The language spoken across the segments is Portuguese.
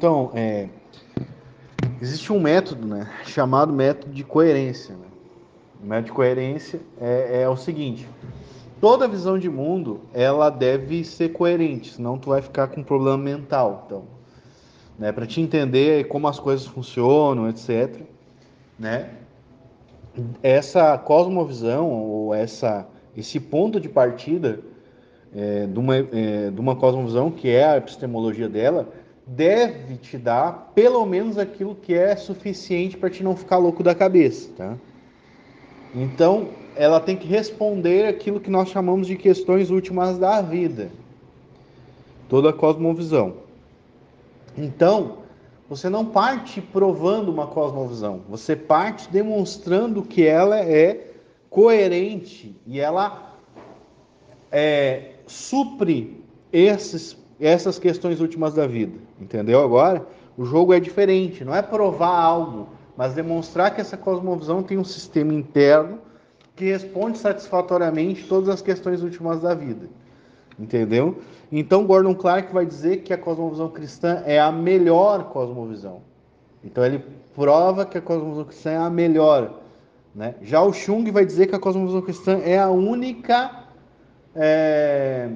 Então, existe um método, né, chamado método de coerência. Né? O método de coerência é o seguinte: toda visão de mundo ela deve ser coerente, senão tu vai ficar com um problema mental. Então, né, para te entender como as coisas funcionam, etc. Né? Essa cosmovisão ou esse ponto de partida de uma cosmovisão, que é a epistemologia dela, deve te dar pelo menos aquilo que é suficiente para te não ficar louco da cabeça, tá? Então, ela tem que responder aquilo que nós chamamos de questões últimas da vida. Toda a cosmovisão. Então, você não parte provando uma cosmovisão, você parte demonstrando que ela é coerente e ela supre essas questões últimas da vida, entendeu? Agora, o jogo é diferente, não é provar algo, mas demonstrar que essa cosmovisão tem um sistema interno que responde satisfatoriamente todas as questões últimas da vida, entendeu? Então, Gordon Clark vai dizer que a cosmovisão cristã é a melhor cosmovisão. Então, ele prova que a cosmovisão cristã é a melhor, né? Já o Jung vai dizer que a cosmovisão cristã é a única é,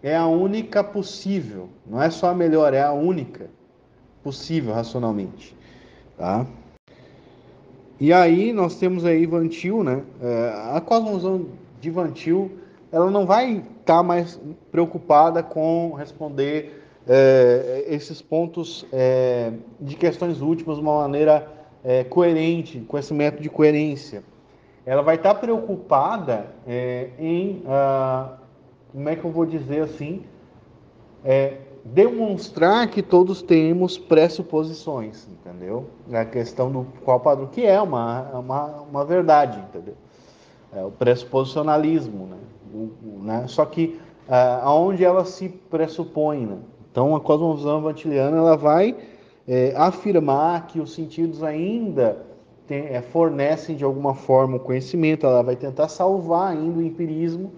é a única possível. Não é só a melhor, é a única possível racionalmente. Tá? E aí nós temos aí Van Til, né? A cosmovisão de Van Til, ela não vai estar mais preocupada com responder esses pontos de questões últimas de uma maneira coerente, com esse método de coerência. Ela vai estar preocupada em como é que eu vou dizer assim, demonstrar que todos temos pressuposições, entendeu? A questão do qual padrão, que é uma verdade, entendeu? É o pressuposicionalismo, né? Né? Só que aonde ela se pressupõe, né? Então a cosmovisão evangeliana ela vai afirmar que os sentidos ainda fornecem de alguma forma o conhecimento, ela vai tentar salvar ainda o empirismo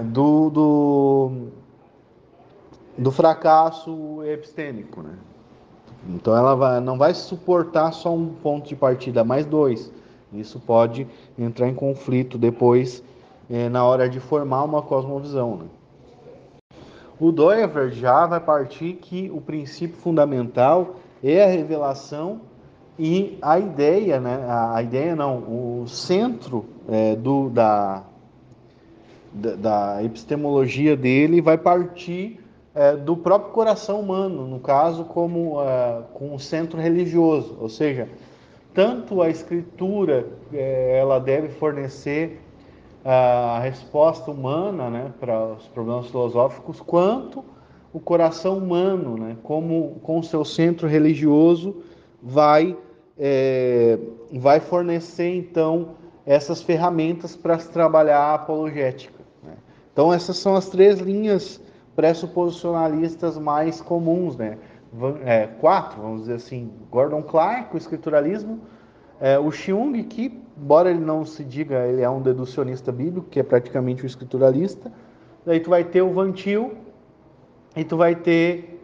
do, do, do fracasso epistêmico, né? Então ela não vai suportar só um ponto de partida, mais dois. Isso pode entrar em conflito depois na hora de formar uma cosmovisão. Né? O Doever já vai partir que o princípio fundamental é a revelação e a ideia, né? A ideia não, o centro da epistemologia dele vai partir do próprio coração humano, no caso, como com o centro religioso, ou seja, tanto a escritura ela deve fornecer a resposta humana, né, para os problemas filosóficos, quanto o coração humano, né, como com o seu centro religioso vai fornecer então essas ferramentas para se trabalhar a apologética. Né? Então essas são as três linhas pressuposicionalistas mais comuns, né? Quatro, vamos dizer assim: Gordon Clark, o escrituralismo, o Jung, que, embora ele não se diga, ele é um deducionista bíblico, que é praticamente um escrituralista. Daí tu vai ter o Van Til, e tu vai ter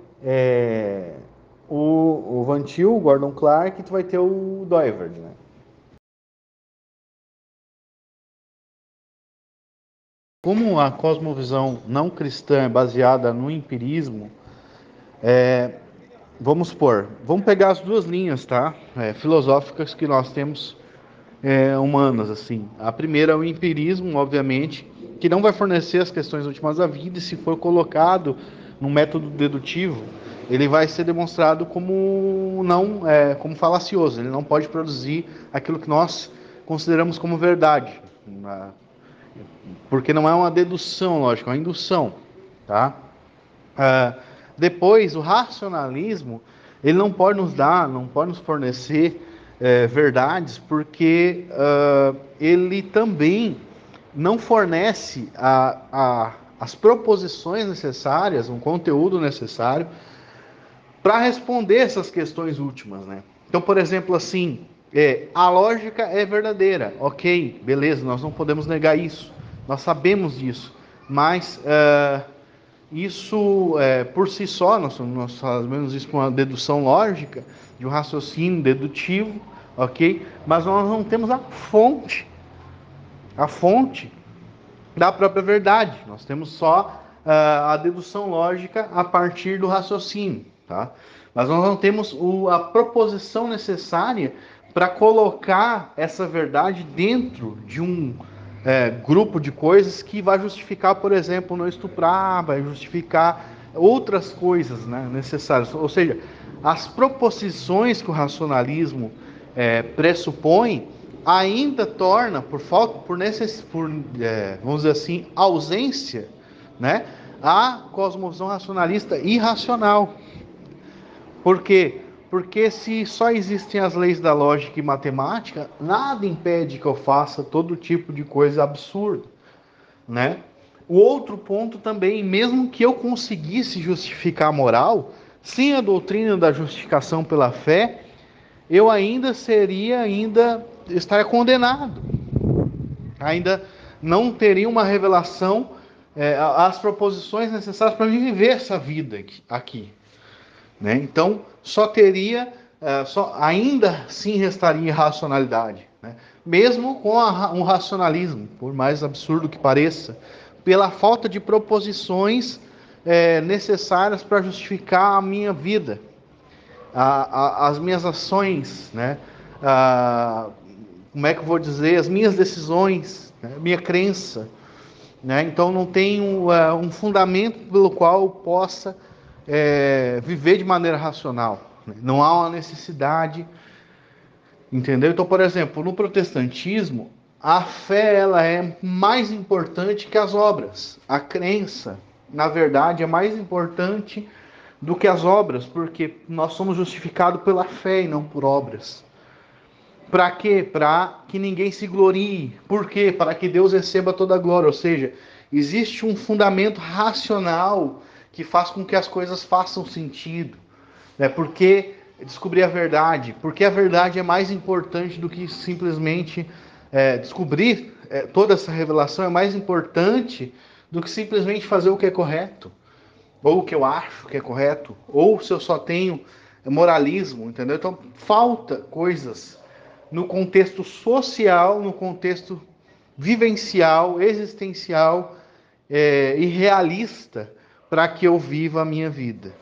o Van Til, o Gordon Clark, e tu vai ter o Doiverd, né? Como a cosmovisão não cristã é baseada no empirismo, vamos pegar as duas linhas, tá? Filosóficas que nós temos humanas, assim. A primeira é o empirismo, obviamente, que não vai fornecer as questões últimas da vida, e se for colocado no método dedutivo, ele vai ser demonstrado como não, como falacioso. Ele não pode produzir aquilo que nós consideramos como verdade, porque não é uma dedução lógica, é uma indução, tá? Ah, Depois, o racionalismo, ele não pode nos dar, não pode nos fornecer verdades, porque ele também não fornece as proposições necessárias, um conteúdo necessário para responder essas questões últimas, né? Então, por exemplo, assim, a lógica é verdadeira, ok, beleza, nós não podemos negar isso, nós sabemos disso, mas isso, por si só, nós fazemos isso com a dedução lógica, de um raciocínio dedutivo, ok? Mas nós não temos a fonte da própria verdade. Nós temos só a dedução lógica a partir do raciocínio, tá? Mas nós não temos a proposição necessária para colocar essa verdade dentro de um grupo de coisas que vai justificar, por exemplo, não estuprar, vai justificar outras coisas, né, necessárias. Ou seja, as proposições que o racionalismo pressupõe ainda torna, por falta, vamos dizer assim, ausência, né, a cosmovisão racionalista irracional. Por quê? Porque se só existem as leis da lógica e matemática, nada impede que eu faça todo tipo de coisa absurda, né? O outro ponto também, mesmo que eu conseguisse justificar a moral, sem a doutrina da justificação pela fé, eu estaria condenado. Ainda não teria uma revelação, as proposições necessárias para viver essa vida aqui, né? Então, ainda assim restaria irracionalidade, né? Mesmo com um racionalismo, por mais absurdo que pareça, pela falta de proposições necessárias para justificar a minha vida, as minhas ações, né? Como é que eu vou dizer? As minhas decisões, né? Minha crença, né? Então não tem um fundamento pelo qual eu possa viver de maneira racional, né? Não há uma necessidade, entendeu? Então, por exemplo, no protestantismo, a fé ela é mais importante que as obras. A crença, na verdade, é mais importante do que as obras, porque nós somos justificados pela fé e não por obras. Para quê? Para que ninguém se glorie. Por quê? Para que Deus receba toda a glória. Ou seja, existe um fundamento racional que faz com que as coisas façam sentido. Né? Porque descobrir a verdade. Porque a verdade é mais importante do que simplesmente descobrir toda essa revelação. É mais importante do que simplesmente fazer o que é correto. Ou o que eu acho que é correto. Ou se eu só tenho moralismo. Entendeu? Então falta coisas no contexto social, no contexto vivencial, existencial e realista para que eu viva a minha vida.